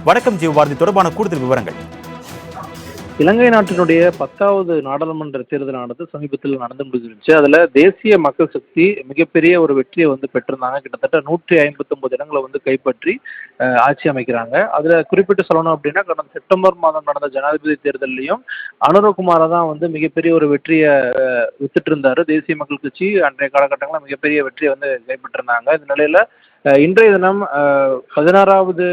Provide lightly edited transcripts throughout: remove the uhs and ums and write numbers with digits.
வணக்கம் ஜீவபாரதி. தொடர்பான கூடுதல் விவரங்கள். இலங்கை நாட்டினுடைய 10வது நாடாளுமன்ற தேர்தலானது சமீபத்தில் நடந்து முடிஞ்சிருச்சு. அதுல தேசிய மக்கள் சக்தி மிகப்பெரிய ஒரு வெற்றியை பெற்றிருந்தாங்க. கிட்டத்தட்ட 159 இடங்களை கைப்பற்றி ஆட்சி அமைக்கிறாங்க. அதுல குறிப்பிட்டு சொல்லணும் அப்படின்னா, கடந்த செப்டம்பர் மாதம் நடந்த ஜனாதிபதி தேர்தலையும் அனுரகுமார தான் மிகப்பெரிய ஒரு வெற்றியை வித்துட்டு இருந்தாரு. தேசிய மக்கள் கட்சி அன்றைய காலகட்டங்களில் மிகப்பெரிய வெற்றியை கைப்பற்றிருந்தாங்க. இந்த நிலையில இன்றைய தினம் 16வது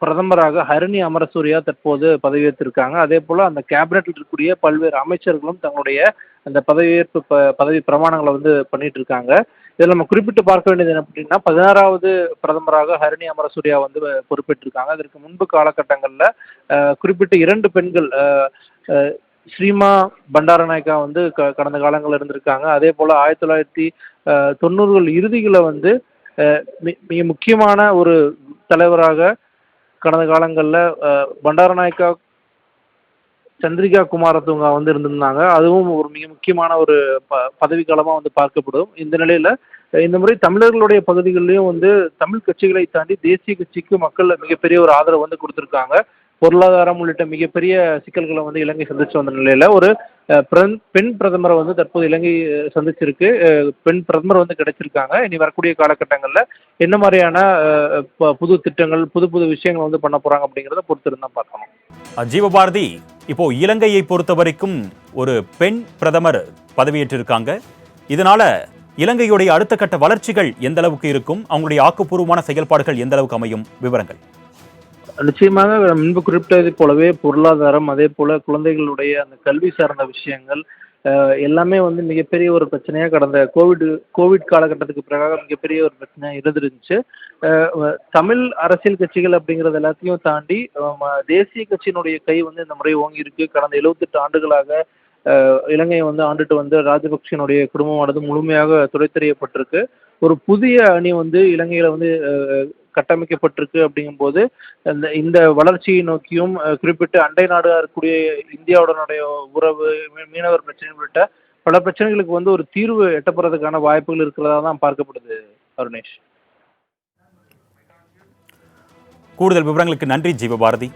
பிரதமராக ஹரிணி அமரசூரியா தற்போது பதவியேற்றிருக்காங்க. அதே போல அந்த கேபினெட்டில் இருக்கக்கூடிய பல்வேறு அமைச்சர்களும் தங்களுடைய அந்த பதவியேற்பு பதவி பிரமாணங்களை பண்ணிட்டு இருக்காங்க. இதில் நம்ம குறிப்பிட்டு பார்க்க வேண்டியது என்ன அப்படின்னா, 16வது பிரதமராக ஹரிணி அமரசூரியா பொறுப்பேற்றிருக்காங்க. அதற்கு முன்பு காலகட்டங்களில் குறிப்பிட்ட 2 பெண்கள் ஸ்ரீமா பண்டாரநாயக்கா கடந்த காலங்களில் இருந்திருக்காங்க. அதே போல 1990கள் இறுதிகளில் மிக முக்கியமான ஒரு தலைவராக கடந்த காலங்களில் பண்டாரநாயக்கா சந்திரிகா குமாரதுங்கா இருந்திருந்தாங்க. அதுவும் ஒரு மிக முக்கியமான ஒரு பதவிக்காலமாக பார்க்கப்படும். இந்த நிலையில இந்த முறை தமிழர்களுடைய பகுதிகளிலையும் தமிழ் கட்சிகளை தாண்டி தேசிய கட்சிக்கு மக்கள் மிகப்பெரிய ஒரு ஆதரவு கொடுத்திருக்காங்க. பொருளாதாரம் உள்ளிட்ட மிகப்பெரிய சிக்கல்களை இலங்கை சந்திச்சு வந்த நிலையில ஒரு பெண் பிரதமரை தற்போது இலங்கை சந்திச்சிருக்கு. பெண் பிரதமர் கிடைச்சிருக்காங்க. இனி வரக்கூடிய காலகட்டங்கள்ல என்ன மாதிரியான புது திட்டங்கள், புது புது விஷயங்கள் பண்ண போறாங்க அப்படிங்கிறத பொறுத்திருந்தா பார்க்கணும். ஜீவபாரதி, இப்போ இலங்கையை பொறுத்த வரைக்கும் ஒரு பெண் பிரதமர் பதவியேற்றிருக்காங்க. இதனால இலங்கையுடைய அடுத்த கட்ட வளர்ச்சிகள் எந்த அளவுக்கு இருக்கும், அவங்களுடைய ஆக்கப்பூர்வமான செயல்பாடுகள் எந்த அளவுக்கு அமையும், விவரங்கள்? நிச்சயமாக முன்பு குறிப்பிட்டதை போலவே பொருளாதாரம், அதே போல குழந்தைகளுடைய அந்த கல்வி சார்ந்த விஷயங்கள் எல்லாமே மிகப்பெரிய ஒரு பிரச்சனையா கடந்த கோவிட் காலகட்டத்துக்கு பிறகு மிகப்பெரிய ஒரு பிரச்சனையா இருந்துருந்துச்சு. தமிழ் அரசியல் கட்சிகள் அப்படிங்கறது எல்லாத்தையும் தாண்டி தேசிய கட்சியினுடைய கை இந்த முறை ஓங்கி இருக்கு. கடந்த 78 ஆண்டுகளாக இலங்கையை ஆண்டுட்டு ராஜபக்சனுடைய குடும்பமானது முழுமையாக துடைத்தெறியப்பட்டிருக்கு. ஒரு புதிய அணி இலங்கையில கட்டமைக்கப்பட்டிருக்கு. அப்படிங்கும் போது இந்த வளர்ச்சியை நோக்கியும் குறிப்பிட்டு அண்டை நாடாக இருக்கக்கூடிய இந்தியாவுடனுடைய உறவு, மீனவர் பிரச்சனை உள்ளிட்ட பல பிரச்சனைகளுக்கு ஒரு தீர்வு எட்டப்படுறதுக்கான வாய்ப்புகள் இருக்கிறதா தான் பார்க்கப்படுது. அருணேஷ், கூடுதல் விவரங்களுக்கு நன்றி ஜீவபாரதி.